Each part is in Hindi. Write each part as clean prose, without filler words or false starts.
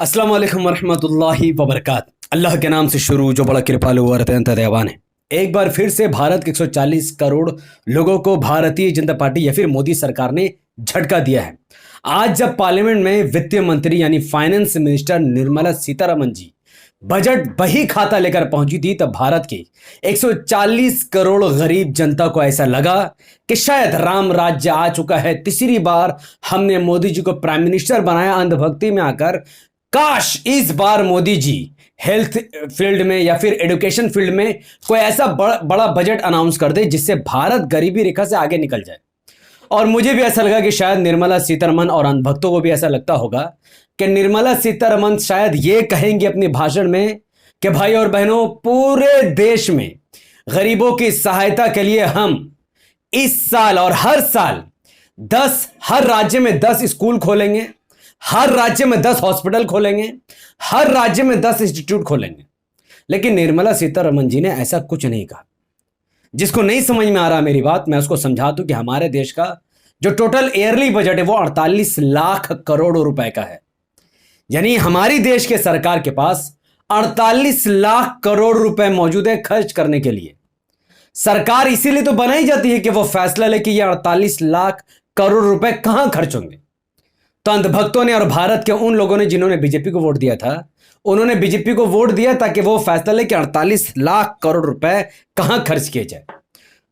अस्सलाम वालेकुम वरहमतुल्लाहि वबरकात। अल्लाह के नाम से शुरू जो बड़ा कृपालु और अत्यंत दयावान है। एक बार फिर से भारत के 140 करोड़ लोगों को भारतीय जनता पार्टी या फिर मोदी सरकार ने झटका दिया है। आज जब पार्लियामेंट में वित्त मंत्री यानी finance minister Nirmala Sitharaman ji budget बही खाता लेकर पहुंची थी, तब भारत के 140 करोड़ गरीब जनता को ऐसा लगा कि शायद राम राज्य आ चुका है। तीसरी बार हमने मोदी जी को प्राइम मिनिस्टर बनाया अंधभक्ति में आकर। काश इस बार मोदी जी हेल्थ फील्ड में या फिर एजुकेशन फील्ड में कोई ऐसा बड़ा बजट अनाउंस कर दे जिससे भारत गरीबी रेखा से आगे निकल जाए। और मुझे भी ऐसा लगा कि शायद निर्मला सीतारमण और अंधभक्तों को भी ऐसा लगता होगा कि निर्मला सीतारमण शायद ये कहेंगे अपने भाषण में कि भाई और बहनों, पूरे देश में गरीबों की सहायता के लिए हम इस साल और हर साल हर राज्य में 10 स्कूल खोलेंगे, हर राज्य में 10 हॉस्पिटल खोलेंगे, हर राज्य में 10 इंस्टीट्यूट खोलेंगे। लेकिन निर्मला सीतारमण जी ने ऐसा कुछ नहीं कहा। जिसको नहीं समझ में आ रहा मेरी बात, मैं उसको समझा दूं कि हमारे देश का जो टोटल ईयरली बजट है वो 48 लाख करोड़ रुपए का है। यानी हमारी देश के सरकार के पास 48 लाख करोड़ रुपए मौजूद है खर्च करने के लिए। सरकार इसीलिए तो बनाई जाती है कि वो फैसला ले कि ये 48 लाख करोड़ रुपए कहां खर्च होंगे। तो अंधभक्तों ने और भारत के उन लोगों ने जिन्होंने बीजेपी को वोट दिया था, उन्होंने बीजेपी को वोट दिया ताकि वो फैसला ले कि 48 लाख करोड़ रुपए कहां खर्च किए जाए।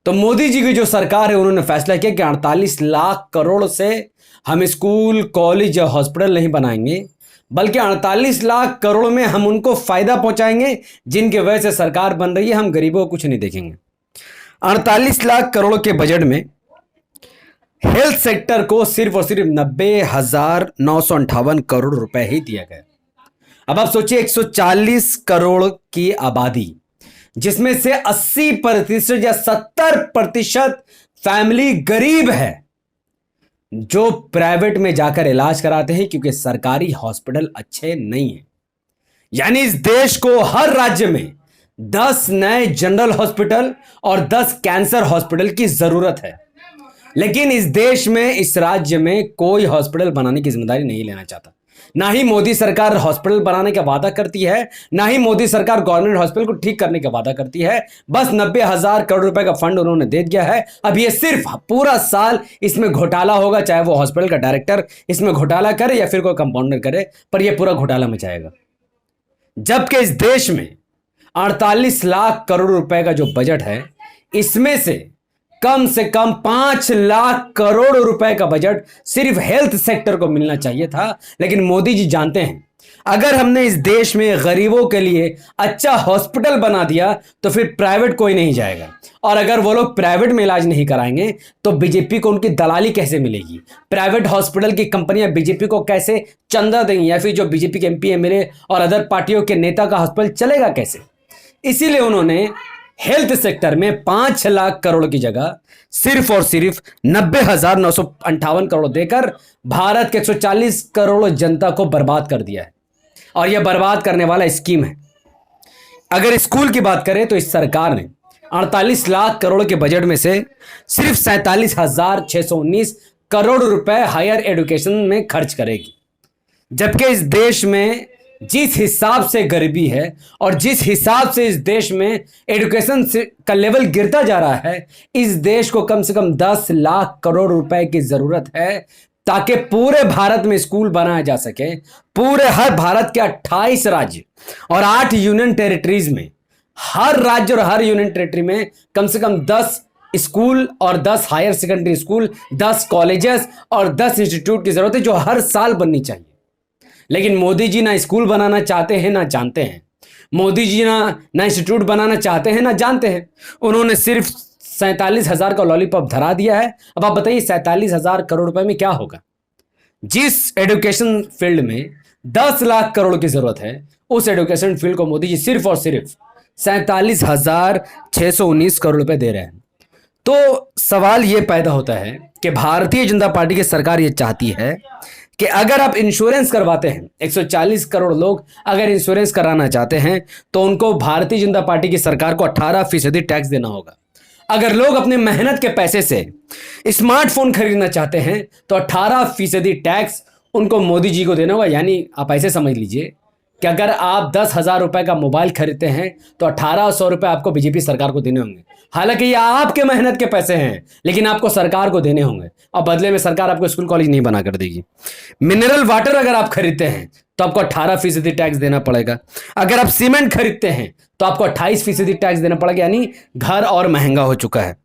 तो मोदी जी की जो सरकार है उन्होंने फैसला किया कि 48 लाख करोड़ से हम स्कूल, कॉलेज या हॉस्पिटल नहीं बनाएंगे, बल्कि 48 लाख करोड़ में हम उनको फायदा पहुंचाएंगे जिनकी वजह से सरकार बन रही है। हम गरीबों को कुछ नहीं देखेंगे। 48 लाख करोड़ के बजट में हेल्थ सेक्टर को सिर्फ और सिर्फ 90,958 करोड़ रुपए ही दिया गया। अब आप सोचिए, 140 करोड़ की आबादी, जिसमें से 80% या 70% फैमिली गरीब है जो प्राइवेट में जाकर इलाज कराते हैं क्योंकि सरकारी हॉस्पिटल अच्छे नहीं है। यानी इस देश को हर राज्य में 10 नए जनरल हॉस्पिटल और 10 कैंसर हॉस्पिटल की जरूरत है। लेकिन इस देश में, इस राज्य में कोई हॉस्पिटल बनाने की जिम्मेदारी नहीं लेना चाहता। ना ही मोदी सरकार हॉस्पिटल बनाने का वादा करती है, ना ही मोदी सरकार गवर्नमेंट हॉस्पिटल को ठीक करने का वादा करती है। बस 90,000 करोड़ रुपए का फंड उन्होंने दे दिया है। अब ये सिर्फ पूरा साल इसमें घोटाला होगा, चाहे वो हॉस्पिटल का डायरेक्टर इसमें घोटाला करे या फिर कोई कंपाउंडर करे, पर यह पूरा घोटाला मचाएगा। जबकि इस देश में 48 लाख करोड़ रुपए का जो बजट है, इसमें से कम 5 लाख करोड़ रुपए का बजट सिर्फ हेल्थ सेक्टर को मिलना चाहिए था। लेकिन मोदी जी जानते हैं, अगर हमने इस देश में गरीबों के लिए अच्छा हॉस्पिटल बना दिया तो फिर प्राइवेट कोई नहीं जाएगा, और अगर वो लोग प्राइवेट में इलाज नहीं कराएंगे तो बीजेपी को उनकी दलाली कैसे मिलेगी? प्राइवेट हॉस्पिटल की कंपनियां बीजेपी को कैसे चंदा देंगी, या फिर जो बीजेपी के एमपी एमएलए और अदर पार्टियों के नेता का हॉस्पिटल चलेगा कैसे? इसीलिए उन्होंने हेल्थ सेक्टर में 5 लाख करोड़ की जगह सिर्फ और सिर्फ 90,958 करोड़ देकर भारत के 140 करोड़ जनता को बर्बाद कर दिया है। और यह बर्बाद करने वाला स्कीम है। अगर स्कूल की बात करें तो इस सरकार ने 48 लाख करोड़ के बजट में से सिर्फ 47,619 करोड़ रुपए हायर एजुकेशन में खर्च करेगी। जबकि इस देश में जिस हिसाब से गरीबी है और जिस हिसाब से इस देश में एजुकेशन का लेवल गिरता जा रहा है, इस देश को कम से कम 10 लाख करोड़ रुपए की जरूरत है ताकि पूरे भारत में स्कूल बनाया जा सके। पूरे हर भारत के 28 राज्य और 8 यूनियन टेरिटरीज में, हर राज्य और हर यूनियन टेरिटरी में कम से कम 10 स्कूल और 10 हायर सेकेंडरी स्कूल, 10 कॉलेजेस और 10 इंस्टीट्यूट की जरूरत है जो हर साल बननी चाहिए। लेकिन मोदी जी ना स्कूल बनाना चाहते हैं ना जानते हैं। मोदी जी ना इंस्टीट्यूट बनाना चाहते हैं ना जानते हैं। उन्होंने सिर्फ 47,000 का लॉलीपॉप धरा दिया है। अब आप बताइए 47,000 करोड़ रुपए में क्या होगा? जिस एजुकेशन फील्ड में 10 लाख करोड़ की जरूरत है, उस एजुकेशन फील्ड को मोदी जी सिर्फ और सिर्फ 47,619 करोड़ रुपए दे रहे हैं। तो सवाल यह पैदा होता है कि भारतीय जनता पार्टी की सरकार यह चाहती है कि अगर आप इंश्योरेंस करवाते हैं, 140 करोड़ लोग अगर इंश्योरेंस कराना चाहते हैं तो उनको भारतीय जनता पार्टी की सरकार को 18% टैक्स देना होगा। अगर लोग अपने मेहनत के पैसे से स्मार्टफोन खरीदना चाहते हैं तो 18% टैक्स उनको मोदी जी को देना होगा। यानी आप ऐसे समझ लीजिए कि अगर आप 10,000 रुपए का मोबाइल खरीदते हैं तो 1,800 रुपए आपको बीजेपी सरकार को देने होंगे। हालांकि ये आपके मेहनत के पैसे हैं, लेकिन आपको सरकार को देने होंगे और बदले में सरकार आपको स्कूल कॉलेज नहीं बना कर देगी। मिनरल वाटर अगर आप खरीदते हैं तो आपको 18% टैक्स देना पड़ेगा। अगर आप सीमेंट खरीदते हैं तो आपको 28% टैक्स देना पड़ेगा, यानी घर और महंगा हो चुका है।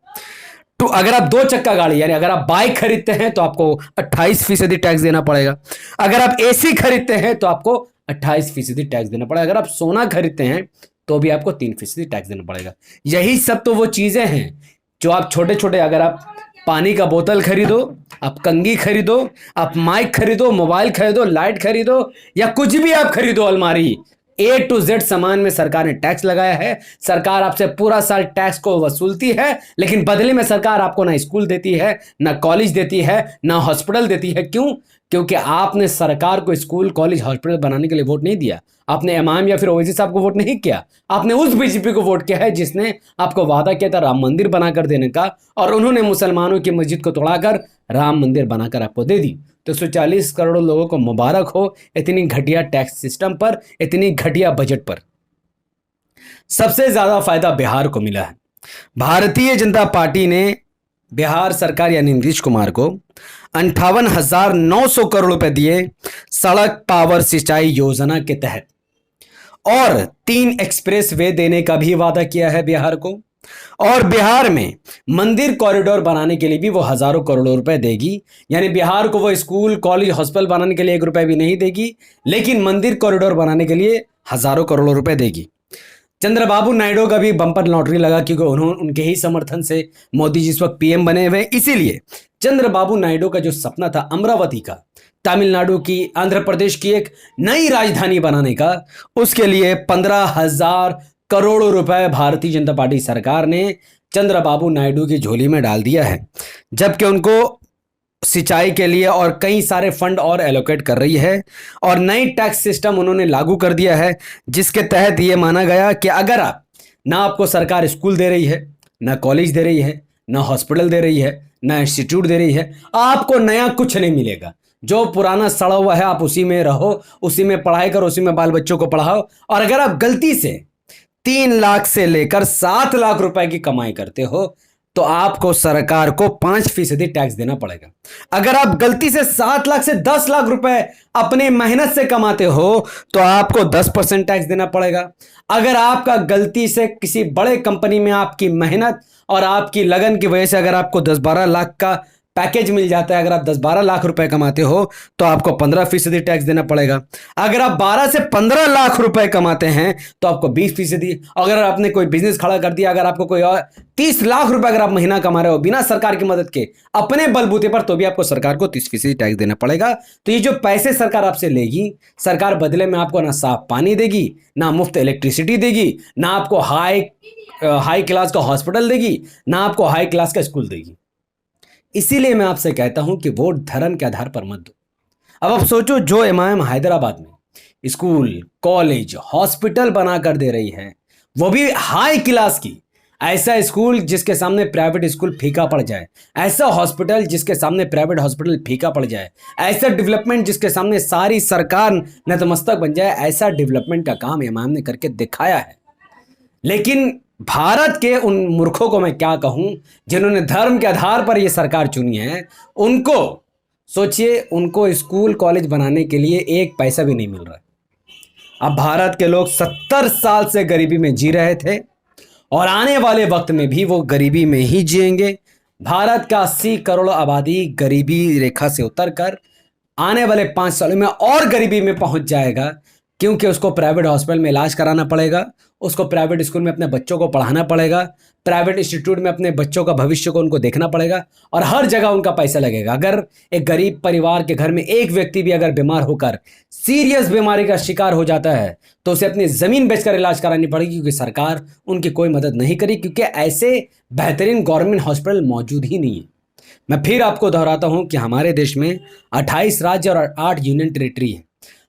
तो अगर आप 2 चक्का गाड़ी यानी अगर आप बाइक खरीदते हैं तो आपको 28% टैक्स देना पड़ेगा। अगर आप एसी खरीदते हैं तो आपको 28% टैक्स देना पड़ेगा। अगर आप सोना खरीदते हैं तो भी आपको 3% टैक्स देना पड़ेगा। यही सब तो वो चीजें हैं जो आप छोटे छोटे, अगर आप पानी का बोतल खरीदो, आप कंघी खरीदो, आप माइक खरीदो, मोबाइल खरीदो, लाइट खरीदो, या कुछ भी आप खरीदो, अलमारी, A to Z सामान में सरकार ने टैक्स लगाया है। सरकार आपसे पूरा साल टैक्स को वसूलती है, लेकिन बदले में सरकार आपको ना स्कूल देती है, ना कॉलेज देती है, ना हॉस्पिटल देती है। क्यों? क्योंकि आपने सरकार को स्कूल कॉलेज हॉस्पिटल बनाने के लिए वोट नहीं दिया। आपने इमाम या फिर ओवैसी साहब को वोट नहीं किया। आपने उस बीजेपी को वोट किया है जिसने आपको वादा किया था राम मंदिर बनाकर देने का, और उन्होंने मुसलमानों की मस्जिद को तोड़ाकर राम मंदिर बनाकर आपको दे दी। तो 140 करोड़ लोगों को मुबारक हो इतनी घटिया टैक्स सिस्टम पर, इतनी घटिया बजट पर। सबसे ज्यादा फायदा बिहार को मिला है। भारतीय जनता पार्टी ने बिहार सरकार यानी नीतीश कुमार को 58,900 करोड़ रुपए दिए सड़क पावर सिंचाई योजना के तहत, और 3 एक्सप्रेस वे देने का भी वादा किया है बिहार को। और बिहार में मंदिर कॉरिडोर बनाने के लिए भी वो हजारों करोड़ रुपए देगी। यानी बिहार को वो स्कूल कॉलेज हॉस्पिटल बनाने के लिए 1 रुपए भी नहीं देगी, लेकिन मंदिर कॉरिडोर बनाने के लिए हजारों करोड़ रुपए देगी। चंद्रबाबू नायडू का भी बम्पर लॉटरी लगा, क्योंकि उन्होंने उनके ही समर्थन से मोदी जी इस वक्त पीएम बने हुए। इसीलिए चंद्रबाबू नायडू का जो सपना था अमरावती का, तमिलनाडु की, आंध्र प्रदेश की एक नई राजधानी बनाने का, उसके लिए 15,000 करोड़ रुपए भारतीय जनता पार्टी सरकार ने चंद्रबाबू नायडू की झोली में डाल दिया है। जबकि उनको सिंचाई के लिए और कई सारे फंड और एलोकेट कर रही है, और नई टैक्स सिस्टम उन्होंने लागू कर दिया है, जिसके तहत यह माना गया कि अगर आप ना आपको सरकार स्कूल दे रही है, ना कॉलेज दे रही है, ना हॉस्पिटल दे रही है, ना इंस्टीट्यूट दे रही है, आपको नया कुछ नहीं मिलेगा। जो पुराना सड़ा हुआ है आप उसी में रहो, उसी में पढ़ाई करो, उसी में बाल बच्चों को पढ़ाओ। और अगर आप गलती से 3 लाख से लेकर 7 लाख रुपए की कमाई करते हो तो आपको सरकार को 5% टैक्स देना पड़ेगा। अगर आप गलती से 7 लाख से 10 लाख रुपए अपने मेहनत से कमाते हो तो आपको 10% टैक्स देना पड़ेगा। अगर आपका गलती से किसी बड़े कंपनी में आपकी मेहनत और आपकी लगन की वजह से अगर आपको 10-12 लाख का पैकेज मिल जाता है, अगर आप 10-12 लाख रुपए कमाते हो तो आपको 15% टैक्स देना पड़ेगा। अगर आप 12 से 15 लाख रुपए कमाते हैं तो आपको 20%। अगर आपने कोई बिजनेस खड़ा कर दिया, अगर आपको कोई और 30 लाख रुपए अगर आप महीना कमा रहे हो बिना सरकार की मदद के अपने बलबूते पर, तो भी आपको सरकार को 30% टैक्स देना पड़ेगा। तो ये जो पैसे सरकार आपसे लेगी, सरकार बदले में आपको ना साफ पानी देगी, ना मुफ्त इलेक्ट्रिसिटी देगी, ना आपको हाई क्लास का हॉस्पिटल देगी, ना आपको हाई क्लास का स्कूल देगी। इसीलिए मैं आपसे कहता हूं कि वोट धर्म के आधार पर मत दो। अब आप सोचो, जो इमाम हैदराबाद में स्कूल कॉलेज हॉस्पिटल बनाकर दे रही है, वो भी हाई क्लास की, ऐसा स्कूल जिसके सामने प्राइवेट स्कूल फीका पड़ जाए, ऐसा हॉस्पिटल जिसके सामने प्राइवेट हॉस्पिटल फीका पड़ जाए, ऐसा डेवलपमेंट जिसके सामने सारी सरकार नतमस्तक बन जाए, ऐसा डेवलपमेंट का काम इमाम ने करके दिखाया है। लेकिन भारत के उन मूर्खों को मैं क्या कहूं जिन्होंने धर्म के आधार पर यह सरकार चुनी है, उनको सोचिए, उनको स्कूल कॉलेज बनाने के लिए 1 पैसा भी नहीं मिल रहा है। अब भारत के लोग 70 साल से गरीबी में जी रहे थे और आने वाले वक्त में भी वो गरीबी में ही जिएंगे। भारत का 80 करोड़ आबादी गरीबी रेखा से उतरकर आने वाले 5 सालों में और गरीबी में पहुंच जाएगा, क्योंकि उसको प्राइवेट हॉस्पिटल में इलाज कराना पड़ेगा, उसको प्राइवेट स्कूल में अपने बच्चों को पढ़ाना पड़ेगा, प्राइवेट इंस्टीट्यूट में अपने बच्चों का भविष्य को उनको देखना पड़ेगा, और हर जगह उनका पैसा लगेगा। अगर एक गरीब परिवार के घर में एक व्यक्ति भी अगर बीमार होकर सीरियस बीमारी का शिकार हो जाता है तो उसे अपनी जमीन बेचकर इलाज करानी पड़ेगी, क्योंकि सरकार उनकी कोई मदद नहीं करी, क्योंकि ऐसे बेहतरीन गवर्नमेंट हॉस्पिटल मौजूद ही नहीं है। मैं फिर आपको दोहराता हूं कि हमारे देश में 28 राज्य और 8 यूनियन टेरिटरी है।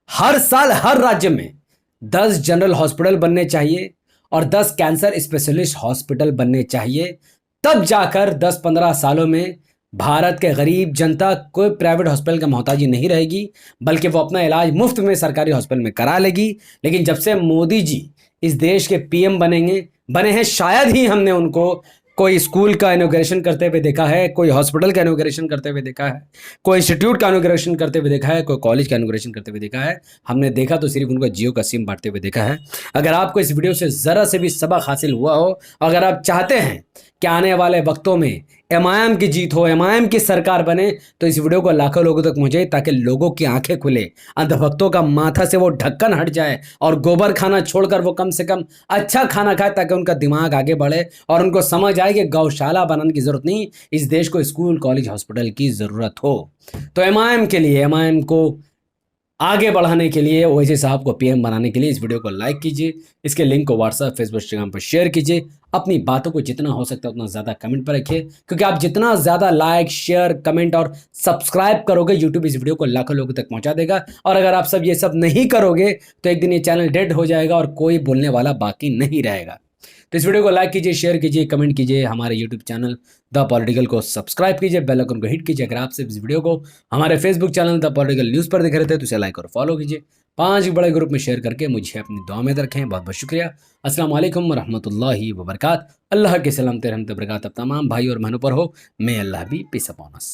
हर साल हर राज्य में 10 जनरल हॉस्पिटल बनने चाहिए और 10 कैंसर स्पेशलिस्ट हॉस्पिटल बनने चाहिए। तब जाकर 10-15 सालों में भारत के गरीब जनता कोई प्राइवेट हॉस्पिटल का मोहताजी नहीं रहेगी, बल्कि वो अपना इलाज मुफ्त में सरकारी हॉस्पिटल में करा लेगी। लेकिन जब से मोदी जी इस देश के पीएम बने हैं, शायद ही हमने उनको कोई स्कूल का इनॉग्रेशन करते हुए देखा है, कोई हॉस्पिटल का इनॉग्रेशन करते हुए देखा है, कोई इंस्टीट्यूट का इनॉग्रेशन करते हुए देखा है, कोई कॉलेज का इनॉग्रेशन करते हुए देखा है। हमने देखा तो सिर्फ उनको जियो का सिम बांटते हुए देखा है। अगर आपको इस वीडियो से ज़रा से भी सबक हासिल हुआ हो, अगर आप चाहते हैं कि आने वाले वक्तों में एमआईएम की जीत हो, एमआईएम की सरकार बने, तो इस वीडियो को लाखों लोगों तक पहुंचे, ताकि लोगों की आंखें खुले, अंधभक्तों का माथा से वो ढक्कन हट जाए और गोबर खाना छोड़कर वो कम से कम अच्छा खाना खाए, ताकि उनका दिमाग आगे बढ़े और उनको समझ आए कि गौशाला बनाने की जरूरत नहीं, इस देश को स्कूल कॉलेज हॉस्पिटल की जरूरत हो। तो एमआईएम के लिए, एमआईएम को आगे बढ़ाने के लिए, ओवैसी साहब को पीएम बनाने के लिए इस वीडियो को लाइक कीजिए, इसके लिंक को व्हाट्सएप, फेसबुक, इंस्टाग्राम पर शेयर कीजिए। अपनी बातों को जितना हो सकता है उतना ज़्यादा कमेंट पर रखिए, क्योंकि आप जितना ज़्यादा लाइक, शेयर, कमेंट और सब्सक्राइब करोगे, यूट्यूब इस वीडियो को लाखों लोगों तक पहुंचा देगा। और अगर आप सब ये सब नहीं करोगे तो एक दिन ये चैनल डेड हो जाएगा और कोई बोलने वाला बाकी नहीं रहेगा। तो इस वीडियो को लाइक कीजिए, शेयर कीजिए, कमेंट कीजिए, हमारे यूट्यूब चैनल द पॉलिटिकल को सब्सक्राइब कीजिए, बेल आइकन को हिट कीजिए। अगर आप सिर्फ इस वीडियो को हमारे Facebook channel the political news पर देख रहे थे तो इसे लाइक और फॉलो कीजिए। 5 बड़े ग्रुप में शेयर करके मुझे अपनी दुआ में रखें। बहुत बहुत शुक्रिया। अस्सलाम वालेकुम रहमतुल्लाहि व बरकात। अल्लाह के सलामत रहमत बरकात अब तमाम भाई और बहनों पर हो। मे अल्लाह भी पीस अपॉन अस।